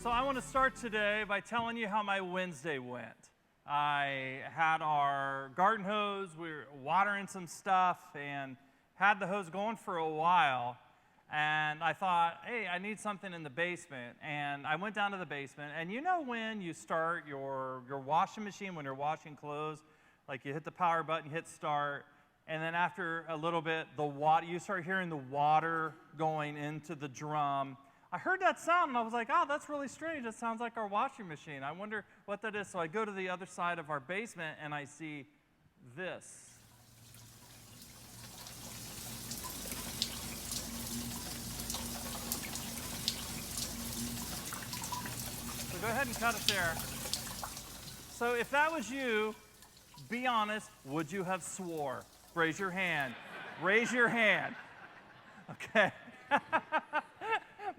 So I want to start today by telling you how my Wednesday went. I had our garden hose, we were watering some stuff, and had the hose going for a while. And I thought, hey, I need something in the basement. And I went down to the basement, and you know when you start your washing machine, when you're washing clothes, like you hit the power button, you hit start, and then after a little bit, you start hearing the water going into the drum. I heard that sound, and I was like, oh, that's really strange. It sounds like our washing machine. I wonder what that is. So I go to the other side of our basement, and I see this. So go ahead and cut it there. So if that was you, be honest, would you have swore? Raise your hand. Raise your hand. Okay.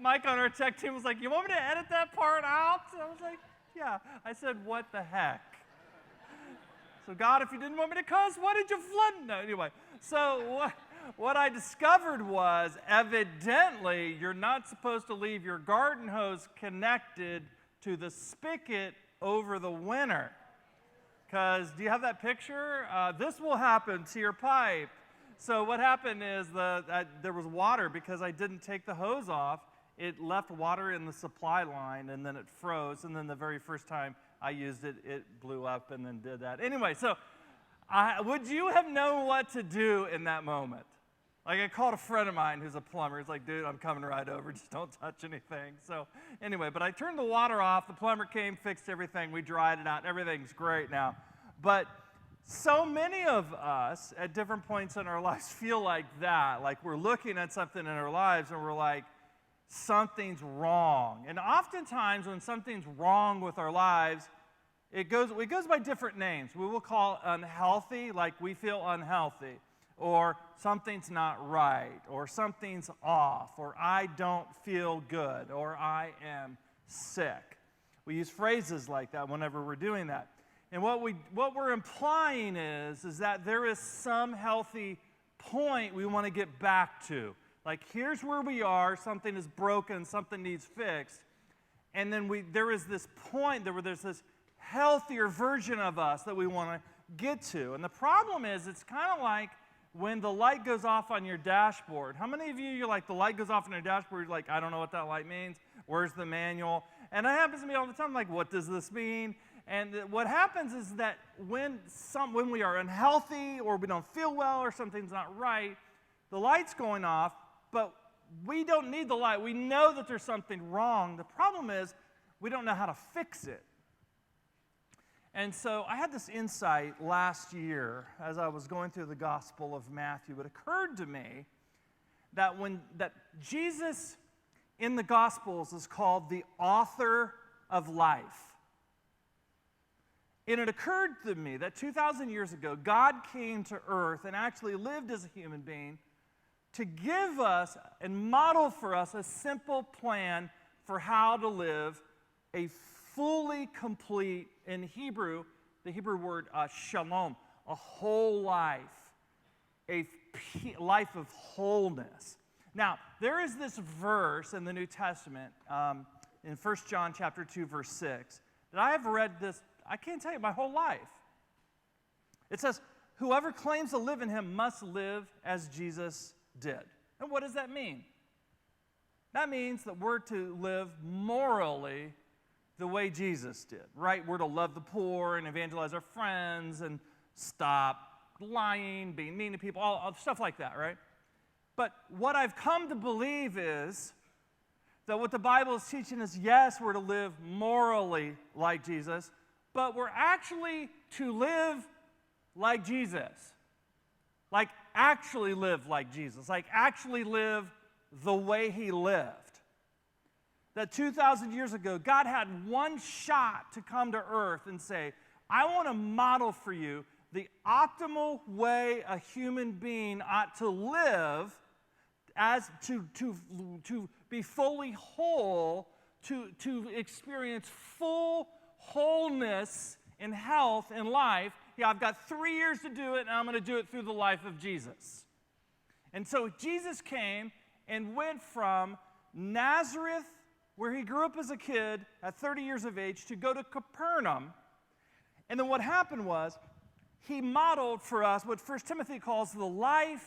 Mike on our tech team was like, you want me to edit that part out? I was like, yeah. I said, what the heck? So God, if you didn't want me to cuss, why did you flood? No, anyway. So what I discovered was, evidently, you're not supposed to leave your garden hose connected to the spigot over the winter. Because, do you have that picture? This will happen to your pipe. So what happened is there was water because I didn't take the hose off. It left water in the supply line, and then it froze. And then the very first time I used it, it blew up and then did that. Anyway, so would you have known what to do in that moment? Like, I called a friend of mine who's a plumber. He's like, dude, I'm coming right over. Just don't touch anything. So anyway, but I turned the water off. The plumber came, fixed everything. We dried it out. Everything's great now. But so many of us at different points in our lives feel like that. Like we're looking at something in our lives and we're like, something's wrong. And oftentimes when something's wrong with our lives, it goes by different names. We will call it unhealthy, like we feel unhealthy. Or something's not right, or something's off, or I don't feel good, or I am sick. We use phrases like that whenever we're doing that. And what we're implying is that there is some healthy point we want to get back to. Like, here's where we are, something is broken, something needs fixed. And then there is this point where there's this healthier version of us that we want to get to. And the problem is, it's kind of like when the light goes off on your dashboard. How many of you're like, the light goes off on your dashboard, you're like, I don't know what that light means. Where's the manual? And that happens to me all the time. I'm like, what does this mean? And what happens is that when we are unhealthy or we don't feel well or something's not right, the light's going off, but we don't need the light. We know that there's something wrong. The problem is we don't know how to fix it. And so I had this insight last year as I was going through the Gospel of Matthew. It occurred to me that Jesus in the Gospels is called the author of life. And it occurred to me that 2,000 years ago, God came to earth and actually lived as a human being to give us and model for us a simple plan for how to live a fully complete, in Hebrew, the Hebrew word shalom, a whole life, a life of wholeness. Now, there is this verse in the New Testament, in 1 John chapter 2, verse 6, that I have read this, I can't tell you, my whole life. It says, whoever claims to live in him must live as Jesus did. And what does that mean? That means that we're to live morally the way Jesus did, right? We're to love the poor and evangelize our friends and stop lying, being mean to people, all stuff like that, right? But what I've come to believe is that what the Bible is teaching is, yes, we're to live morally like Jesus, but we're actually to live like Jesus. Like actually live like Jesus. Like actually live the way he lived. That 2,000 years ago, God had one shot to come to earth and say, I want to model for you the optimal way a human being ought to live as to be fully whole, to experience full wholeness in health and life. Yeah, I've got 3 years to do it, and I'm going to do it through the life of Jesus. And so Jesus came and went from Nazareth where he grew up as a kid at 30 years of age to go to Capernaum. And then what happened was he modeled for us what 1 Timothy calls the life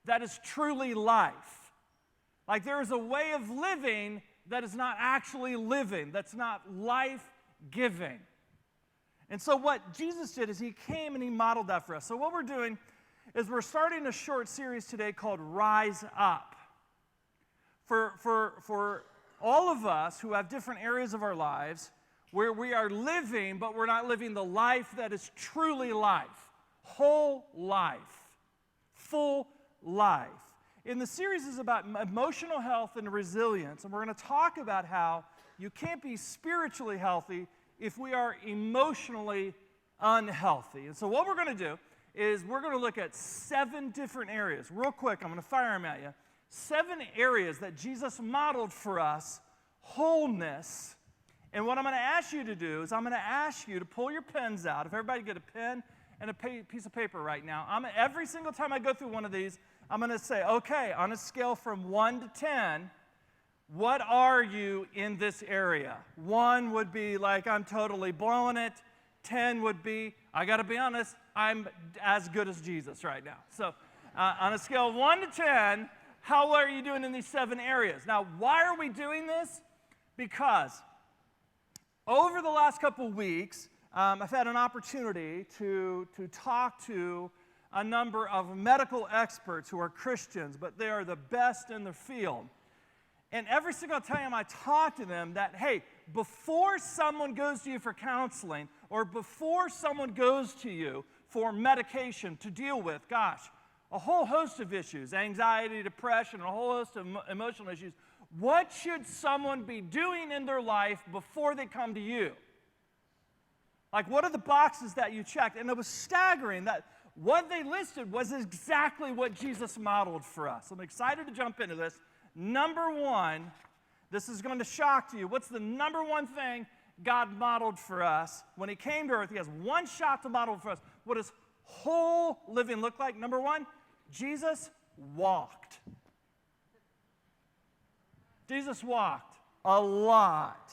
that is truly life. Like there is a way of living that is not actually living, that's not life-giving. And so what Jesus did is he came and he modeled that for us. So what we're doing is we're starting a short series today called Rise Up. For all of us who have different areas of our lives where we are living, but we're not living the life that is truly life, whole life, full life. And the series is about emotional health and resilience, and we're going to talk about how you can't be spiritually healthy if we are emotionally unhealthy. And so what we're going to do is we're going to look at 7 different areas. Real quick, I'm going to fire them at you. 7 areas that Jesus modeled for us wholeness. And what I'm going to ask you to do is I'm going to ask you to pull your pens out. If everybody get a pen and a piece of paper right now, every single time I go through one of these, I'm going to say, okay, on a scale from 1 to 10, what are you in this area? 1 would be like, I'm totally blowing it. 10 would be, I got to be honest, I'm as good as Jesus right now. So on a scale of 1 to 10, how are you doing in these 7 areas? Now, why are we doing this? Because over the last couple weeks, I've had an opportunity to talk to a number of medical experts who are Christians, but they are the best in the field. And every single time I talk to them that, hey, before someone goes to you for counseling or before someone goes to you for medication to deal with, gosh, a whole host of issues, anxiety, depression, a whole host of emotional issues, what should someone be doing in their life before they come to you? Like, what are the boxes that you checked? And it was staggering that what they listed was exactly what Jesus modeled for us. I'm excited to jump into this. Number 1, this is going to shock you. What's the number 1 thing God modeled for us? When he came to earth, he has one shot to model for us. What does whole living look like? Number 1, Jesus walked. Jesus walked a lot.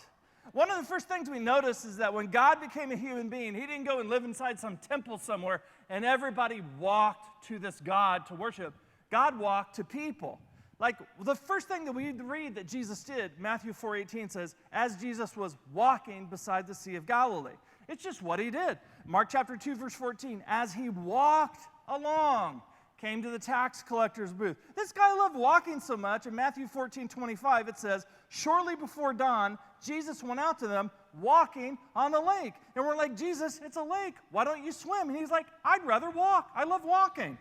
One of the first things we notice is that when God became a human being, he didn't go and live inside some temple somewhere and everybody walked to this God to worship. God walked to people. Like the first thing that we read that Jesus did, Matthew 4:18 says, as Jesus was walking beside the Sea of Galilee. It's just what he did. Mark chapter 2, verse 14, as he walked along, came to the tax collector's booth. This guy loved walking so much. In Matthew 14:25, it says, shortly before dawn, Jesus went out to them walking on the lake. And we're like, Jesus, it's a lake. Why don't you swim? And he's like, I'd rather walk. I love walking.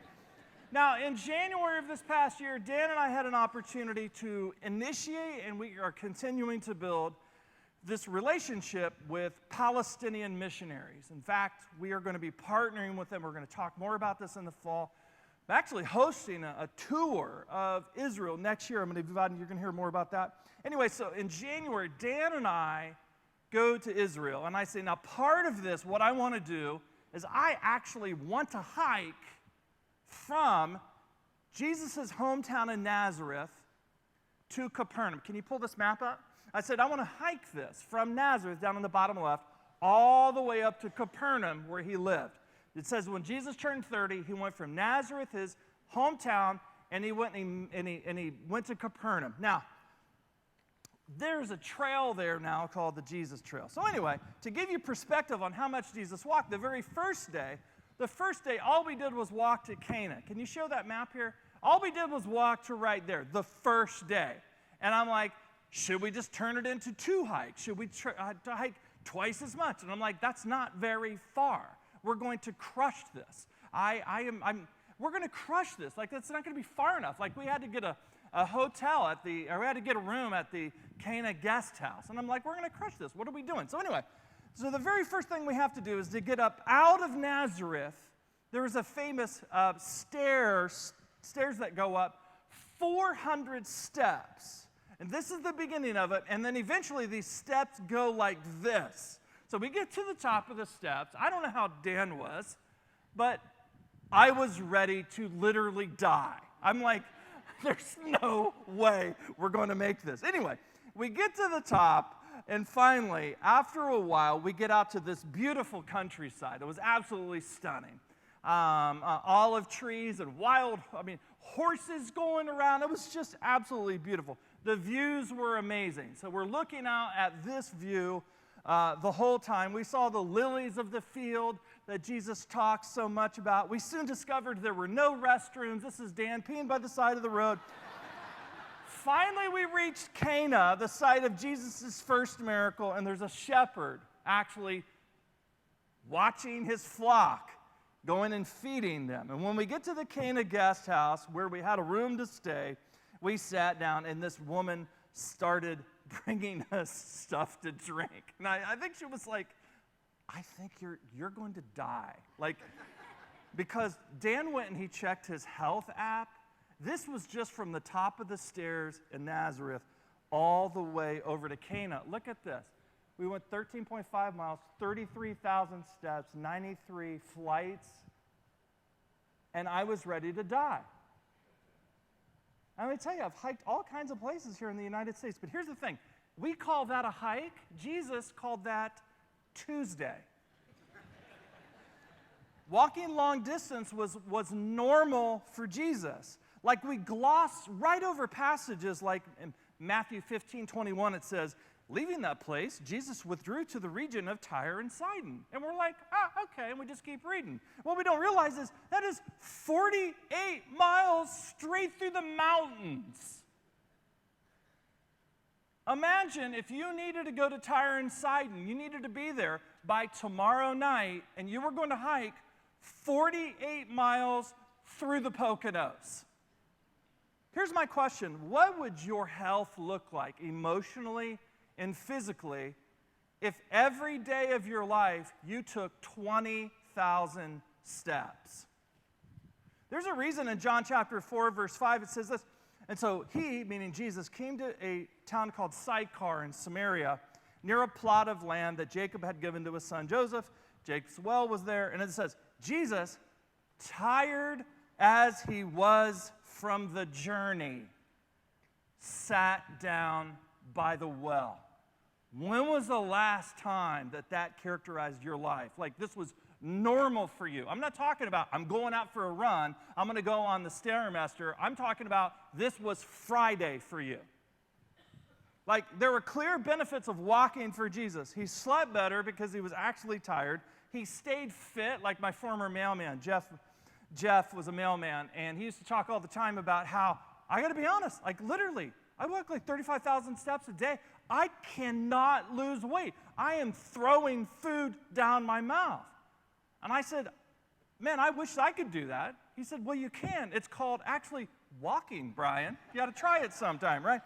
Now, in January of this past year, Dan and I had an opportunity to initiate, and we are continuing to build this relationship with Palestinian missionaries. In fact, we are going to be partnering with them. We're going to talk more about this in the fall. I'm actually hosting a tour of Israel next year. I'm going to be inviting, you're going to hear more about that. Anyway, so in January, Dan and I go to Israel, and I say, now part of this, what I want to do is I actually want to hike from Jesus' hometown in Nazareth to Capernaum. Can you pull this map up? I said, I want to hike this from Nazareth down on the bottom left all the way up to Capernaum where he lived. It says when Jesus turned 30, he went from Nazareth, his hometown, and he went to Capernaum. Now, there's a trail there now called the Jesus Trail. So anyway, to give you perspective on how much Jesus walked, the first day, all we did was walk to Cana. Can you show that map here? All we did was walk to right there, the first day. And I'm like, should we just turn it into 2 hikes? Should we hike twice as much? And I'm like, that's not very far. We're going to crush this. We're going to crush this. Like, it's not going to be far enough. Like, we had to get a hotel we had to get a room at the Cana guest house. And I'm like, we're going to crush this. What are we doing? So anyway, so the very first thing we have to do is to get up out of Nazareth. There is a famous stairs that go up 400 steps. And this is the beginning of it. And then eventually these steps go like this. So we get to the top of the steps. I don't know how Dan was, but I was ready to literally die. I'm like, there's no way we're going to make this. Anyway, we get to the top, and finally, after a while, we get out to this beautiful countryside. It was absolutely stunning. Olive trees and horses going around. It was just absolutely beautiful. The views were amazing. So we're looking out at this view the whole time. We saw the lilies of the field that Jesus talks so much about. We soon discovered there were no restrooms. This is Dan peeing by the side of the road. Finally, we reached Cana, the site of Jesus' first miracle, and there's a shepherd actually watching his flock, going and feeding them. And when we get to the Cana guest house, where we had a room to stay, we sat down, and this woman started bringing us stuff to drink. And I think she was like, I think you're going to die. Because Dan went and he checked his health app. This was just from the top of the stairs in Nazareth all the way over to Cana. Look at this. We went 13.5 miles, 33,000 steps, 93 flights, and I was ready to die. I'm going to tell you, I've hiked all kinds of places here in the United States, but here's the thing. We call that a hike. Jesus called that Tuesday. Walking long distance was normal for Jesus. We gloss right over passages like in Matthew 15:21, it says, leaving that place, Jesus withdrew to the region of Tyre and Sidon. And we're like, okay, and we just keep reading. What we don't realize is that is 48 miles straight through the mountains. Imagine if you needed to go to Tyre and Sidon, you needed to be there by tomorrow night, and you were going to hike 48 miles through the Poconos. Here's my question. What would your health look like emotionally and physically if every day of your life you took 20,000 steps? There's a reason in John chapter 4, verse 5, it says this. And so he, meaning Jesus, came to a town called Sychar in Samaria, near a plot of land that Jacob had given to his son Joseph. Jacob's well was there. And it says, Jesus, tired as he was from the journey, sat down by the well. When was the last time that characterized your life? This was normal for you. I'm not talking about I'm going out for a run, I'm going to go on the Stairmaster. I'm talking about this was Friday for you. There were clear benefits of walking for Jesus. He slept better because he was actually tired. He stayed fit, like my former mailman, Jeff was a mailman, and he used to talk all the time about how, I got to be honest, literally, I walk 35,000 steps a day. I cannot lose weight. I am throwing food down my mouth. And I said, man, I wish I could do that. He said, well, you can. It's called actually walking, Brian. You got to try it sometime, right?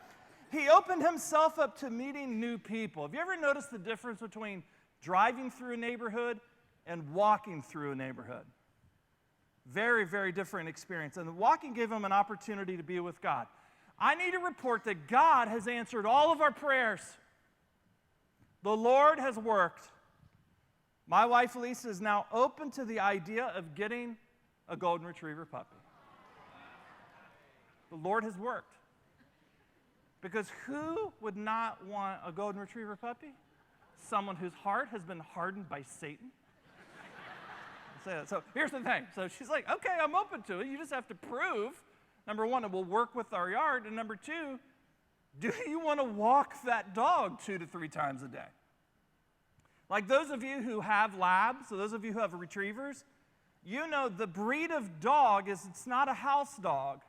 He opened himself up to meeting new people. Have you ever noticed the difference between driving through a neighborhood and walking through a neighborhood? Very, very different experience. And the walking gave him an opportunity to be with God. I need to report that God has answered all of our prayers. The Lord has worked. My wife, Lisa, is now open to the idea of getting a golden retriever puppy. The Lord has worked. Because who would not want a golden retriever puppy? Someone whose heart has been hardened by Satan. So here's the thing. So she's like, okay, I'm open to it. You just have to prove, number one, it will work with our yard. And number two, do you want to walk that dog 2 to 3 times a day? Those of you who have labs, so those of you who have retrievers, you know the breed of dog it's not a house dog.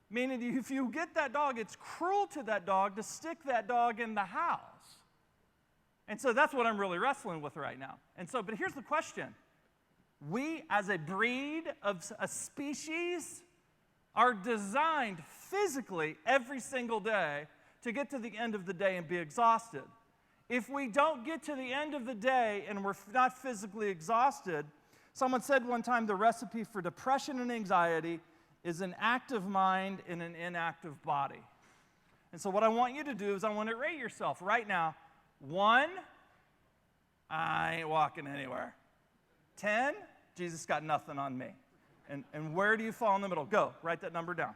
Meaning if you get that dog, it's cruel to that dog to stick that dog in the house. And so that's what I'm really wrestling with right now. But here's the question. We, as a breed of a species, are designed physically every single day to get to the end of the day and be exhausted. If we don't get to the end of the day and we're not physically exhausted, someone said one time the recipe for depression and anxiety is an active mind in an inactive body. And so what I want you to do is I want to rate yourself right now. 1, I ain't walking anywhere. 10, Jesus got nothing on me. And where do you fall in the middle? Go, write that number down.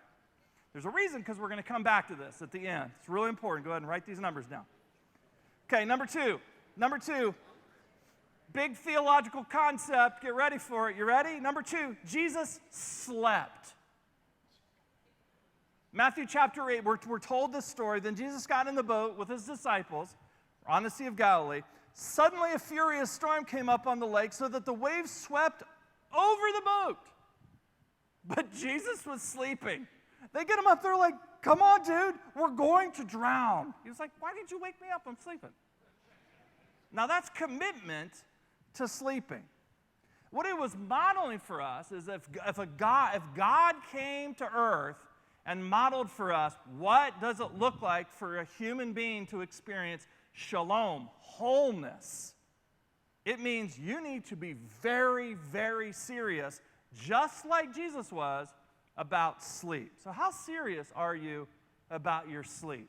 There's a reason, because we're going to come back to this at the end. It's really important. Go ahead and write these numbers down. Okay, number two, big theological concept. Get ready for it. You ready? Number 2, Jesus slept. Matthew chapter 8, we're told this story. Then Jesus got in the boat with his disciples on the Sea of Galilee. Suddenly a furious storm came up on the lake so that the waves swept over the boat. But Jesus was sleeping. They get him up there like, come on, dude, we're going to drown. He was like, why didn't you wake me up? I'm sleeping. Now that's commitment to sleeping. What it was modeling for us is if God came to earth and modeled for us what does it look like for a human being to experience shalom, wholeness, it means you need to be very, very serious, just like Jesus was, about sleep. So how serious are you about your sleep?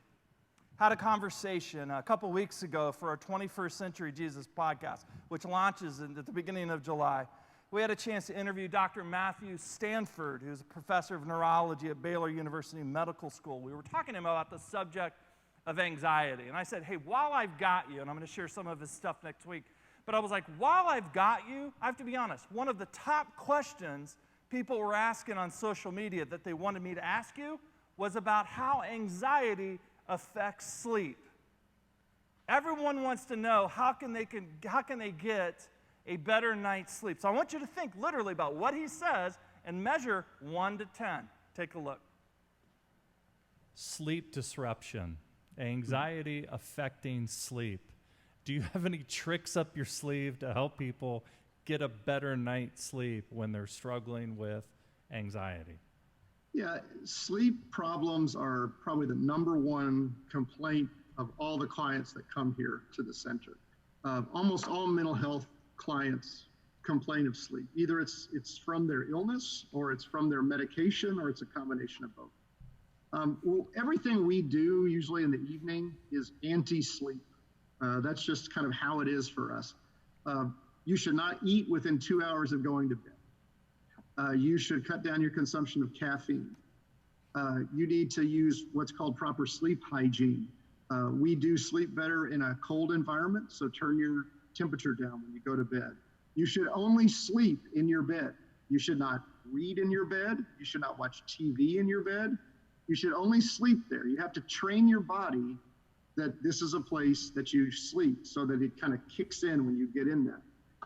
Had a conversation a couple weeks ago for our 21st Century Jesus podcast, which launches at the beginning of July. We had a chance to interview Dr. Matthew Stanford, who's a professor of neurology at Baylor University Medical School. We were talking to him about the subject of anxiety. And I said, hey, while I've got you, and I'm going to share some of his stuff next week, but I was like, while I've got you, I have to be honest, one of the top questions people were asking on social media that they wanted me to ask you was about how anxiety affects sleep. Everyone wants to know how can they get a better night's sleep. So I want you to think literally about what he says and measure 1 to 10. Take a look. Sleep disruption, anxiety affecting sleep. Do you have any tricks up your sleeve to help people get a better night's sleep when they're struggling with anxiety? Yeah, sleep problems are probably the number one complaint of all the clients that come here to the center. Almost all mental health clients complain of sleep. Either it's from their illness, or it's from their medication, or it's a combination of both. Well, everything we do usually in the evening is anti-sleep. That's just kind of how it is for us. You should not eat within 2 hours of going to bed. You should cut down your consumption of caffeine. You need to use what's called proper sleep hygiene. We do sleep better in a cold environment, so turn your temperature down when you go to bed. You should only sleep in your bed. You should not read in your bed. You should not watch TV in your bed. You should only sleep there. You have to train your body that this is a place that you sleep so that it kind of kicks in when you get in there.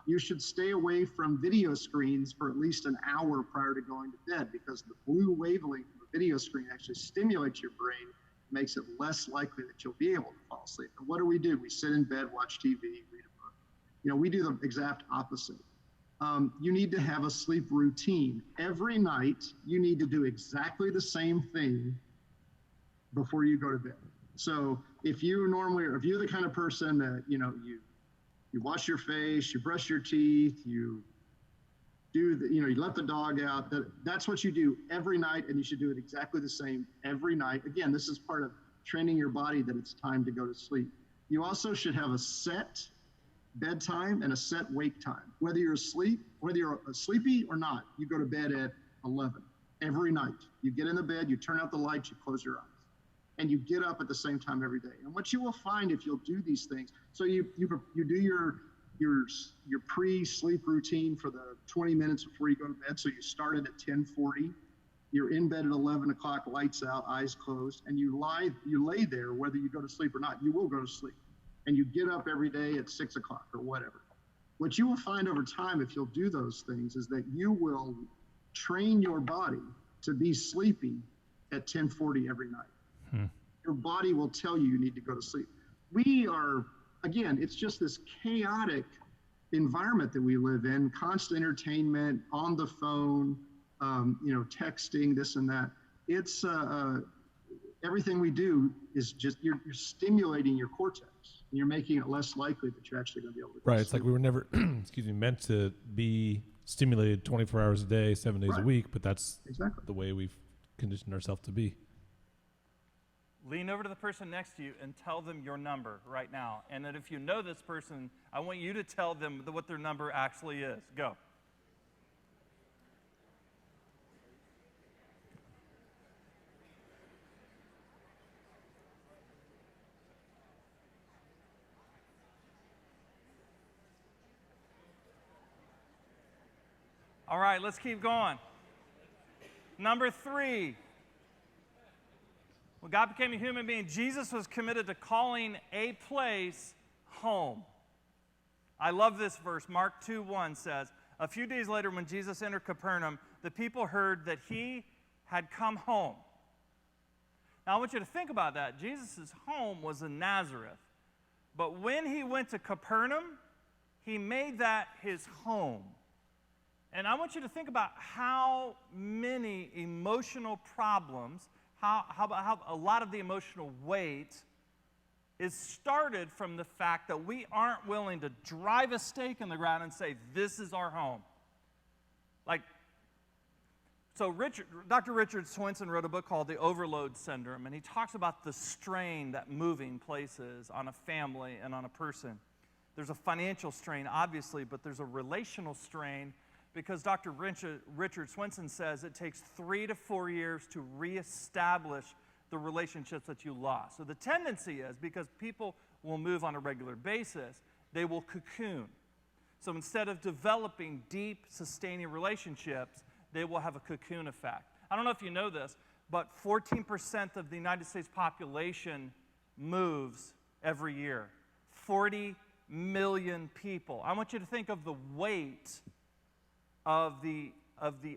You should stay away from video screens for at least an hour prior to going to bed, because the blue wavelength of a video screen actually stimulates your brain, makes it less likely that you'll be able to fall asleep. And what do? We sit in bed, watch TV, read a book. We do the exact opposite. You need to have a sleep routine. Every night, you need to do exactly the same thing before you go to bed. So if you're the kind of person that, you wash your face, you brush your teeth, you let the dog out, that's what you do every night, and you should do it exactly the same every night. Again, this is part of training your body that it's time to go to sleep. You also should have a set bedtime and a set wake time. Whether you're sleepy or not, you go to bed at 11 every night. You get in the bed, you turn out the lights, you close your eyes, and you get up at the same time every day. And what you will find if you'll do these things, so you do your pre-sleep routine for the 20 minutes before you go to bed. So you started at 10:40, you're in bed at 11 o'clock, lights out, eyes closed, and you lay there, whether you go to sleep or not, you will go to sleep. And you get up every day at 6 o'clock or whatever. What you will find over time, if you'll do those things, is that you will train your body to be sleepy at 10:40 every night. Your body will tell you need to go to sleep. Again, it's just this chaotic environment that we live in, constant entertainment, on the phone, texting, this and that. It's everything we do is just, you're stimulating your cortex, and you're making it less likely that you're actually going to be able to go to It's sleep. like we were never, meant to be stimulated 24 hours a day, 7 days a week, but that's exactly the way we've conditioned ourselves to be. Lean over to the person next to you and tell them your number right now. And that if you know this person, I want you to tell them what their number actually is. Go. All right, let's keep going. Number 3. When God became a human being, Jesus was committed to calling a place home. I love this verse. Mark 2:1 says, a few days later when Jesus entered Capernaum, the people heard that he had come home. Now I want you to think about that. Jesus' home was in Nazareth. But when he went to Capernaum, he made that his home. And I want you to think about how many emotional problems, how a lot of the emotional weight is started from the fact that we aren't willing to drive a stake in the ground and say, this is our home. So Dr. Richard Swinson wrote a book called The Overload Syndrome, and he talks about the strain that moving places on a family and on a person. There's a financial strain, obviously, but there's a relational strain because Dr. Richard Swinson says it takes 3 to 4 years to reestablish the relationships that you lost. So the tendency is, because people will move on a regular basis, they will cocoon. So instead of developing deep, sustaining relationships, they will have a cocoon effect. I don't know if you know this, but 14% of the United States population moves every year. 40 million people. I want you to think of the weight of the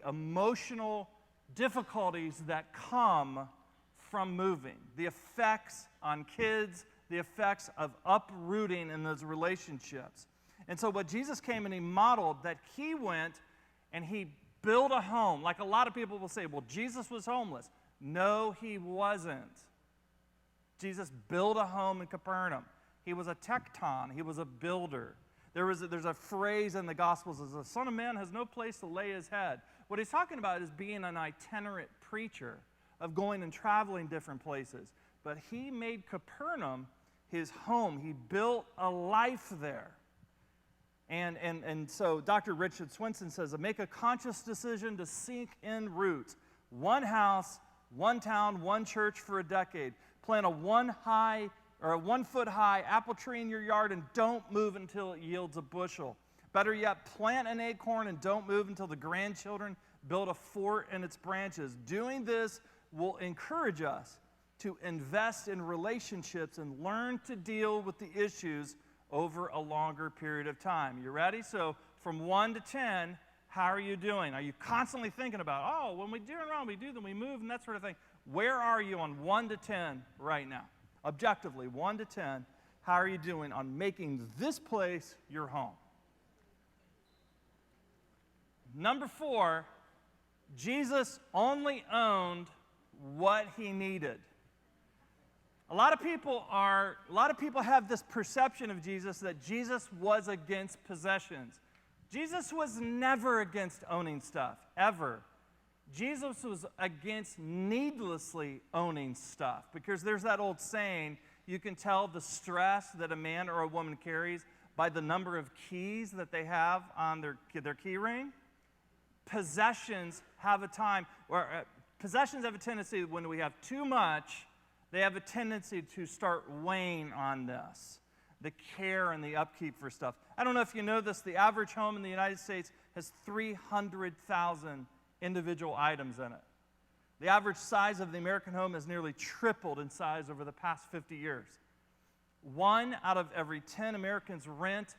emotional difficulties that come from moving, the effects on kids, the effects of uprooting in those relationships. And so what Jesus came and he modeled that he went and he built a home. Like a lot of people will say, well, Jesus was homeless. No, he wasn't. Jesus built a home in Capernaum. He was a tecton. He was a builder. There's a phrase in the Gospels, the Son of Man has no place to lay his head. What he's talking about is being an itinerant preacher, of going and traveling different places. But he made Capernaum his home. He built a life there. And so Dr. Richard Swinson says, make a conscious decision to sink in roots. One house, one town, one church for a decade. Plant a 1-foot high apple tree in your yard and don't move until it yields a bushel. Better yet, plant an acorn and don't move until the grandchildren build a fort in its branches. Doing this will encourage us to invest in relationships and learn to deal with the issues over a longer period of time. You ready? So from 1 to 10, how are you doing? Are you constantly thinking about, when we do it wrong, we do, then we move, and that sort of thing? Where are you on 1 to 10 right now? Objectively, 1 to 10, how are you doing on making this place your home? Number 4, Jesus only owned what he needed. A lot of people have this perception of Jesus that Jesus was against possessions. Jesus was never against owning stuff, ever. Jesus was against needlessly owning stuff, because there's that old saying, you can tell the stress that a man or a woman carries by the number of keys that they have on their key ring. Possessions have a tendency, when we have too much, they have a tendency to start weighing on this, the care and the upkeep for stuff. I don't know if you know this, the average home in the United States has 300,000 individual items in it. The average size of the American home has nearly tripled in size over the past 50 years. 1 out of every 10 Americans rent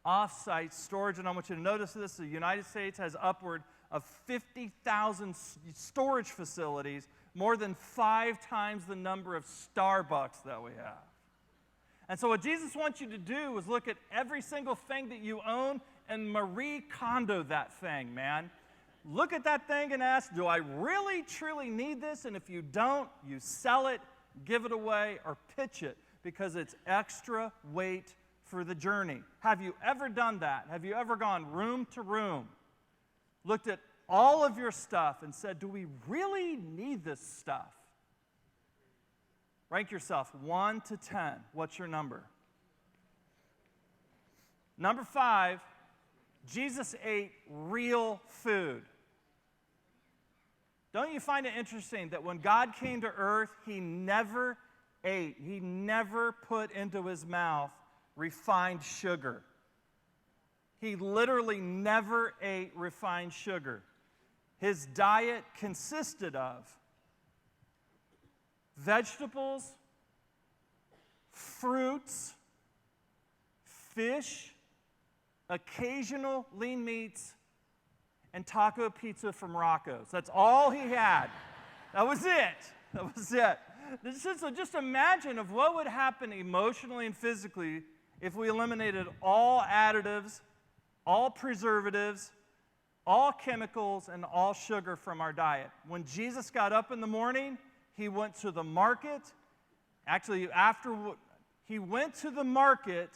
off-site storage, and I want you to notice this, the United States has upward of 50,000 storage facilities, more than 5 times the number of Starbucks that we have. And so what Jesus wants you to do is look at every single thing that you own and Marie Kondo that thing, man. Look at that thing and ask, do I really, truly need this? And if you don't, you sell it, give it away, or pitch it, because it's extra weight for the journey. Have you ever done that? Have you ever gone room to room, looked at all of your stuff and said, do we really need this stuff? Rank yourself 1 to 10. What's your number? Number 5, Jesus ate real food. Don't you find it interesting that when God came to earth, he never ate, he never put into his mouth refined sugar. He literally never ate refined sugar. His diet consisted of vegetables, fruits, fish, occasional lean meats, and taco pizza from Rocco's. That's all he had. That was it. That was it. So just imagine of what would happen emotionally and physically if we eliminated all additives, all preservatives, all chemicals, and all sugar from our diet. When Jesus got up in the morning, he went to the market. Actually, he went to the market,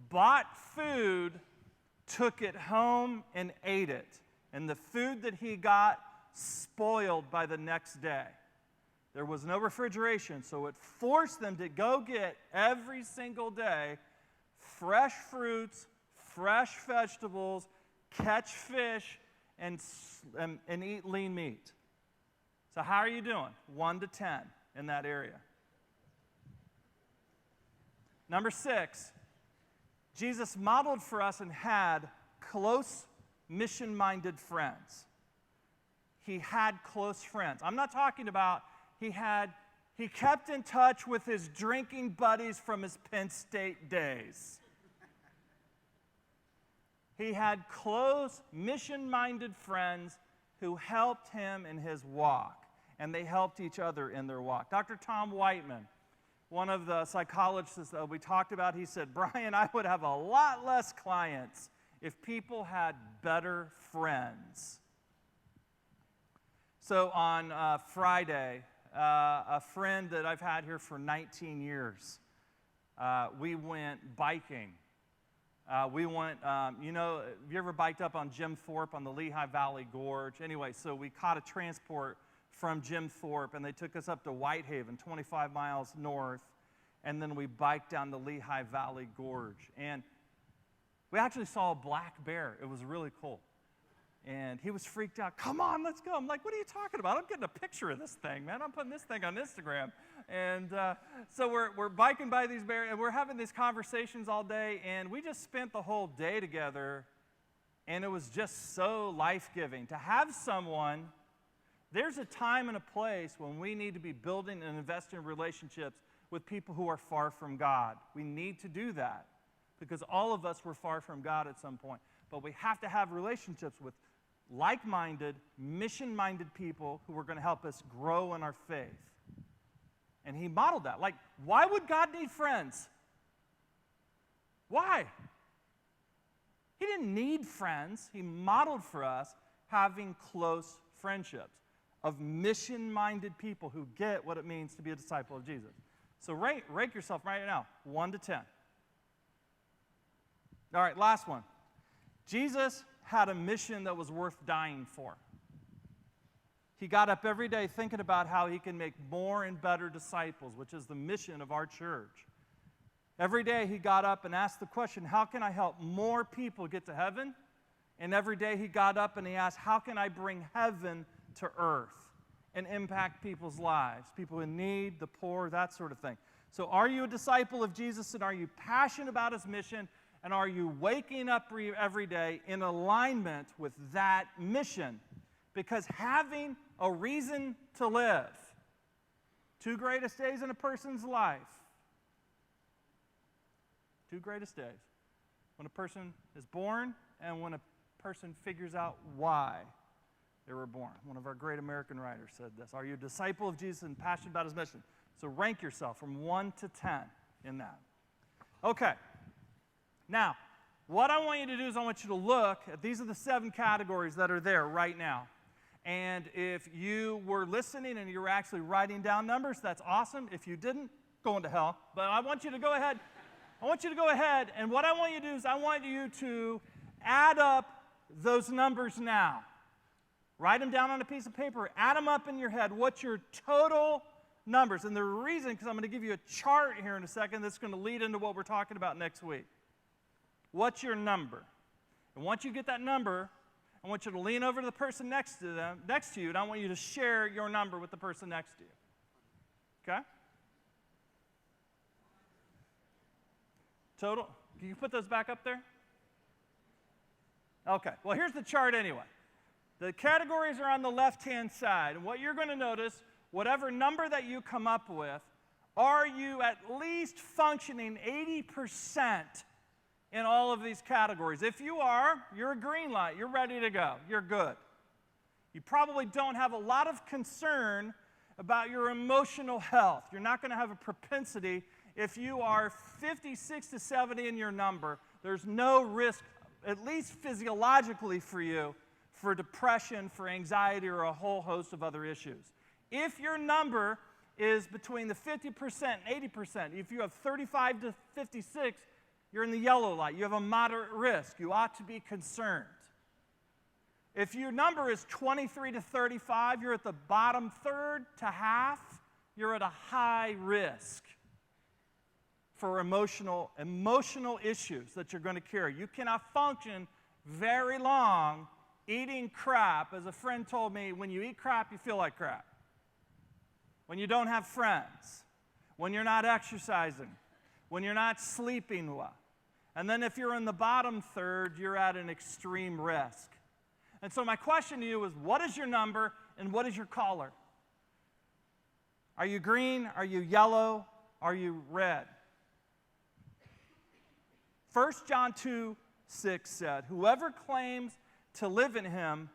bought food, took it home, and ate it. And the food that he got spoiled by the next day. There was no refrigeration, so it forced them to go get every single day fresh fruits, fresh vegetables, catch fish, and eat lean meat. So how are you doing? 1 to 10 in that area. Number 6, Jesus modeled for us and had close, mission-minded friends. He had close friends. I'm not talking about he kept in touch with his drinking buddies from his Penn State days. He had close, mission-minded friends who helped him in his walk, and they helped each other in their walk. Dr. Tom Whiteman, one of the psychologists that we talked about, he said, Brian, I would have a lot less clients if people had better friends. So on Friday, a friend that I've had here for 19 years, we went biking. We went, have you ever biked up on Jim Thorpe on the Lehigh Valley Gorge? Anyway, so we caught a transport from Jim Thorpe, and they took us up to Whitehaven, 25 miles north, and then we biked down the Lehigh Valley Gorge. And we actually saw a black bear. It was really cool. And he was freaked out. Come on, let's go. I'm like, what are you talking about? I'm getting a picture of this thing, man. I'm putting this thing on Instagram. And so we're biking by these bears, and we're having these conversations all day, and we just spent the whole day together, and it was just so life-giving. To have someone, there's a time and a place when we need to be building and investing in relationships with people who are far from God. We need to do that because all of us were far from God at some point. But we have to have relationships with like-minded, mission-minded people who are going to help us grow in our faith. And he modeled that. Like, why would God need friends? Why? He didn't need friends. He modeled for us having close friendships of mission-minded people who get what it means to be a disciple of Jesus. So rank yourself right now, 1 to 10. All right, last one. Jesus had a mission that was worth dying for. He got up every day thinking about how he can make more and better disciples, which is the mission of our church. Every day he got up and asked the question, how can I help more people get to heaven? And every day he got up and he asked, how can I bring heaven to earth and impact people's lives, people in need, the poor, that sort of thing. So are you a disciple of Jesus, and are you passionate about his mission? And are you waking up every day in alignment with that mission? Because having a reason to live, 2 greatest days in a person's life, 2 greatest days, when a person is born and when a person figures out why they were born. One of our great American writers said this. Are you a disciple of Jesus and passionate about his mission? So rank yourself from 1 to 10 in that. Okay. Now, what I want you to do is I want you to look at, these are the 7 categories that are there right now. And if you were listening and you were actually writing down numbers, that's awesome. If you didn't, go into hell. But I want you to go ahead. And what I want you to do is I want you to add up those numbers now. Write them down on a piece of paper. Add them up in your head. What's your total numbers? And the reason, because I'm going to give you a chart here in a second that's going to lead into what we're talking about next week. What's your number? And once you get that number, I want you to lean over to the person next to you, and I want you to share your number with the person next to you. Okay? Total. Can you put those back up there? Okay, well, here's the chart anyway. The categories are on the left-hand side, and what you're going to notice, whatever number that you come up with, are you at least functioning 80% in all of these categories? If you are, you're a green light. You're ready to go. You're good. You probably don't have a lot of concern about your emotional health. You're not going to have a propensity. If you are 56 to 70 in your number, there's no risk, at least physiologically for you, for depression, for anxiety, or a whole host of other issues. If your number is between the 50% and 80%, if you have 35 to 56, you're in the yellow light. You have a moderate risk. You ought to be concerned. If your number is 23 to 35, you're at the bottom third to half, you're at a high risk for emotional issues that you're going to carry. You cannot function very long eating crap. As a friend told me, when you eat crap, you feel like crap. When you don't have friends, when you're not exercising, when you're not sleeping well. And then if you're in the bottom third, you're at an extreme risk. And so my question to you is, what is your number and what is your color? Are you green? Are you yellow? Are you red? 1 John 2:6 said, whoever claims to live in him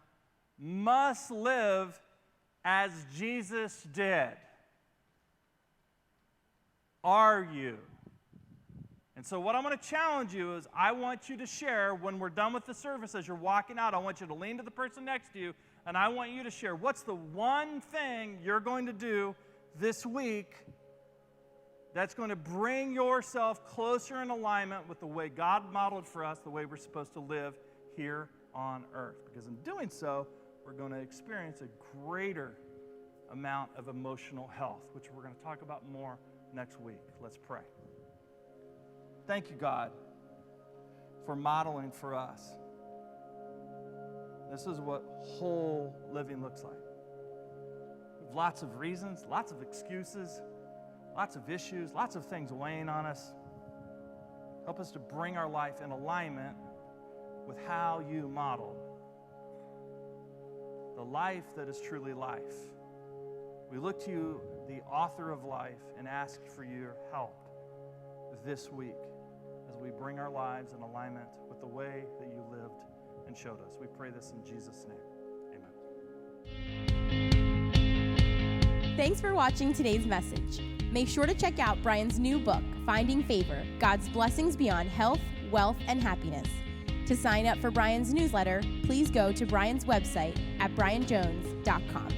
must live as Jesus did. Are you? And so what I'm going to challenge you is I want you to share when we're done with the service, as you're walking out, I want you to lean to the person next to you, and I want you to share what's the one thing you're going to do this week that's going to bring yourself closer in alignment with the way God modeled for us, the way we're supposed to live here on earth. Because in doing so, we're going to experience a greater amount of emotional health, which we're going to talk about more next week. Let's pray. Thank you, God, for modeling for us. This is what whole living looks like. We have lots of reasons, lots of excuses, lots of issues, lots of things weighing on us. Help us to bring our life in alignment with how you modeled the life that is truly life. We look to you, the author of life, and ask for your help this week as we bring our lives in alignment with the way that you lived and showed us. We pray this in Jesus' name. Amen. Thanks for watching today's message. Make sure to check out Brian's new book, Finding Favor, God's Blessings Beyond Health, Wealth, and Happiness. To sign up for Brian's newsletter, please go to Brian's website at brianjones.com.